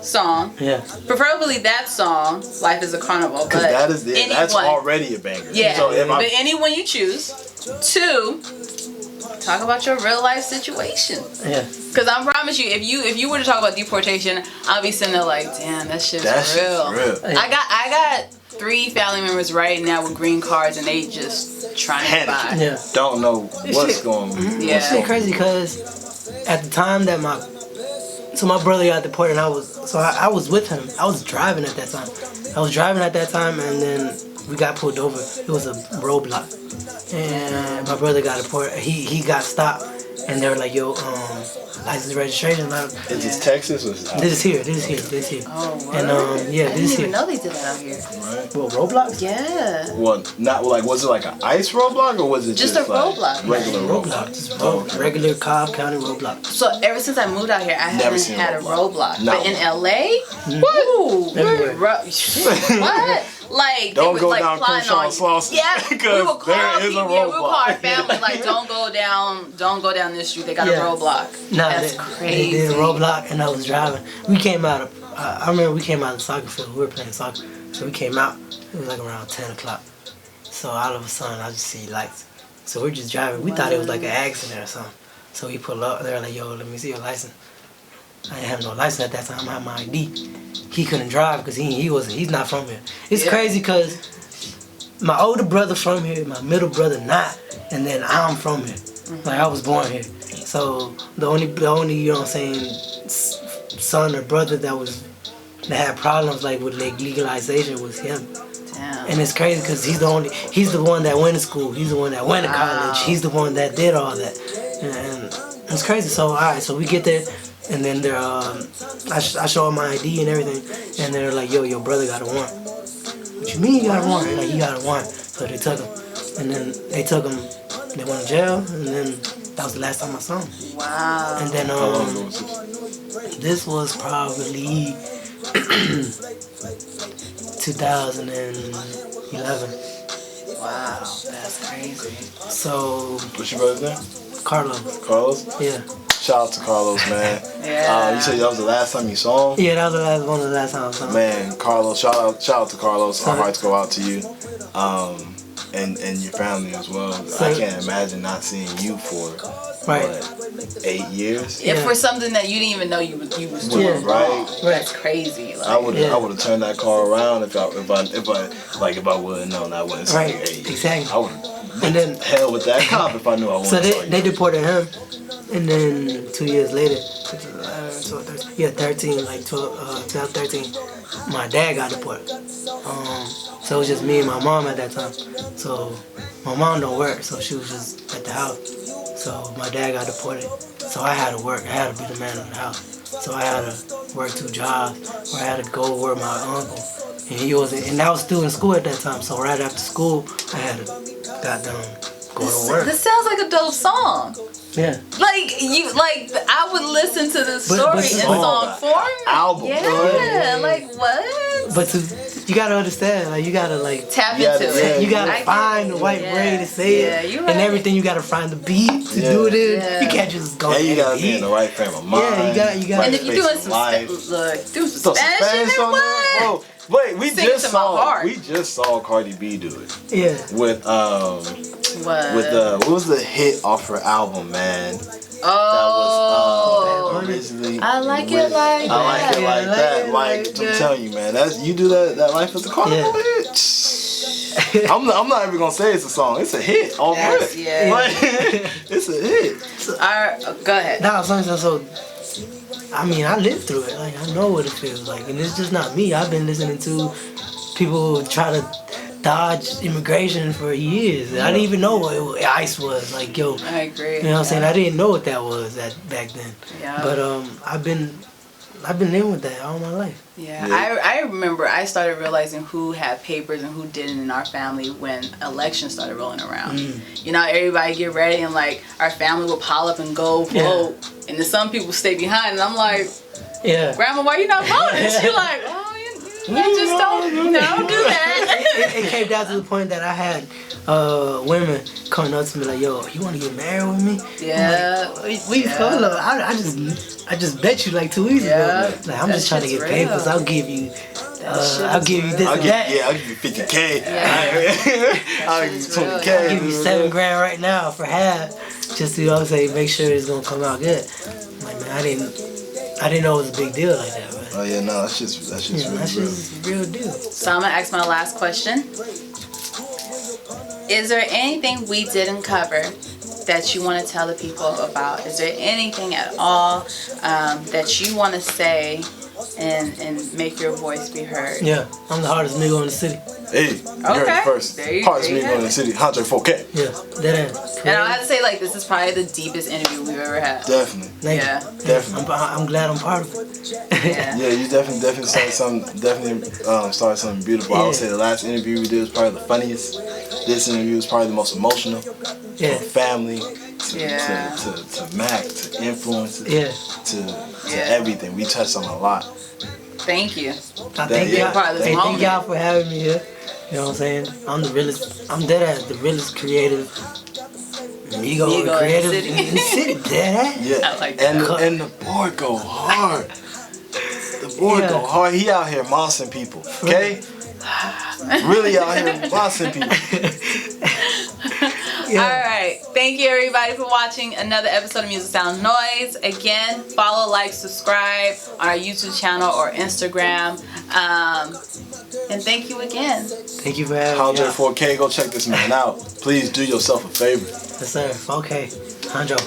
song. Yeah. Preferably that song, "Life Is a Carnival." Because that's already a banger. Yeah. So but anyone you choose. Two, talk about your real life situation. Yeah. Because I promise you, if you were to talk about deportation, I'll be sitting there like, damn, that shit's real. I got 3 family members right now with green cards, and they just trying to buy. Yeah. Don't know what's going on. Yeah. It's crazy because at the time that my brother got deported, and I was with him. I was driving at that time. And then we got pulled over. It was a roadblock. And my brother got deported. He got stopped, and they were like, "Yo, license registration." Is this Texas or This is here. Oh, what? And this is here. I didn't even know they did that out here. Right. Well, roadblocks? Yeah. Well, not like, was it like an ice roadblock, or was it just a roadblock? Regular roadblock. Regular Cobb County roadblock. So ever since I moved out here, I haven't had a roadblock. But in LA, woo! What? Like don't they go was, down Crenshaw and Slauson. Yeah, because there is a roadblock. We would call our family like, don't go down this street. They got a roadblock. Nah, that's crazy. They did a roadblock, and I was driving. We came out of. I remember we came out of the soccer field. We were playing soccer, so we came out. It was like around 10 o'clock. So all of a sudden, I just see lights. So we're just driving. We thought it was like an accident or something. So we pull up. They're like, "Yo, let me see your license." I didn't have no license at that time. I had my ID. He couldn't drive because he's not from here. It's crazy because my older brother from here, my middle brother not, and then I'm from here. Like I was born here. So the only you know what I'm saying, son or brother that had problems like with legalization was him. Damn. And it's crazy because he's the one that went to school. He's the one that went to college. He's the one that did all that. And it's crazy. So alright, so we get there. And then they're, I show them my ID and everything, and they're like, "Yo, your brother got a warrant." "What you mean you got a warrant?" They're like, "He got a warrant." So they took him, and then they went to jail, and then that was the last time I saw him. Wow. And then this was probably 2011. Wow, that's crazy. So. What's your brother's name? Carlos. Yeah. Shout out to Carlos, man. Yeah. You said that was the last time you saw him? Yeah, that was one of the last times I saw him. Man, Carlos, shout out to Carlos. Our hearts go out to you. and your family as well. So, I can't imagine not seeing you for what, 8 years. Yeah, for something that you didn't even know you was doing. Yeah. Right. That's crazy. Like, I would have turned that car around if I would have known I wouldn't see you 8 years. Exactly. I would have hell with that cop if I knew I wouldn't. So they deported him, and then 2 years later, 13, like 2013, my dad got deported. So it was just me and my mom at that time. So my mom don't work, so she was just at the house. So my dad got deported. So I had to work. I had to be the man of the house. So I had to work 2 jobs, or I had to go where my uncle. And he wasn't, and I was still in school at that time. So right after school, I had to go to work. This sounds like a dope song. Yeah. I would listen to this story in song form. Album. Yeah, like what? But you gotta understand, like you gotta tap into it. You gotta find the right way to say it, you're right. and everything. You gotta find the beat to do it in. Yeah. You can't just go. And you gotta be in the right frame of mind. Yeah, you got. And if you're doing some Spanish, on there, bro. Wait, we just saw Cardi B do it. Yeah. With what was the hit off her album, man? Oh. That was originally. I like it like that. I like it like that. Like I'm telling you, man. You do that Life is a Carnival hit. I'm not even gonna say it's a song. It's a hit. All right. Yeah. Like, it's a hit. So, go ahead. So I mean, I lived through it. Like I know what it feels like, and it's just not me. I've been listening to people try to dodge immigration for years. I didn't even know what ICE was. Like, yo, I agree. You know what I'm saying? I didn't know what that was back then. Yeah. But I've been living with that all my life. Yeah. I remember I started realizing who had papers and who didn't in our family when elections started rolling around. You know, everybody get ready and like our family will pile up and go vote, and then some people stay behind, and I'm like, Grandma, why you not voting? She's like, you just don't do that. It came down to the point that I had women coming up to me like, yo, you want to get married with me? Yeah. Like, we hold up. I just bet you like 2 weeks ago. Like, I'm just trying to get papers. I'll give you this and that. Yeah, I'll give you 50K. I'll give you 20K. I'll give you $7,000 right now for half. Just to, you know what I'm saying, make sure it's gonna come out good. Like, man, I didn't know it was a big deal like that. Oh yeah, no, that's just real deal. So I'm gonna ask my last question. Is there anything we didn't cover that you want to tell the people about? Is there anything at all that you want to say and make your voice be heard? Yeah, I'm the hardest nigga in the city. Hey, you heard it first. Hardest nigga in the city, Jandro4k. Yeah, that is. And I have to say, like, this is probably the deepest interview we've ever had. Definitely. Yeah. Definitely. I'm glad I'm part of it. Yeah. Yeah, you definitely started something beautiful. I would say the last interview we did was probably the funniest. This interview was probably the most emotional. Yeah. From family to Mac to influences. To everything. We touched on a lot. Thank you. Thank y'all for having me here. You know what I'm saying? I'm the realest. I'm dead ass the realest creative. Migo creative in the city. Dead ass. Yeah. I like that. And the boy go hard. The boy go hard. He out here mossing people. Okay. Really out here mossing people. Alright, thank you everybody for watching another episode of Music Sound Noise. Again, follow, like, subscribe on our YouTube channel or Instagram. And thank you again. Thank you for having me. Jandro4k, go check this man out. Please do yourself a favor. Yes sir, 4K. Jandro.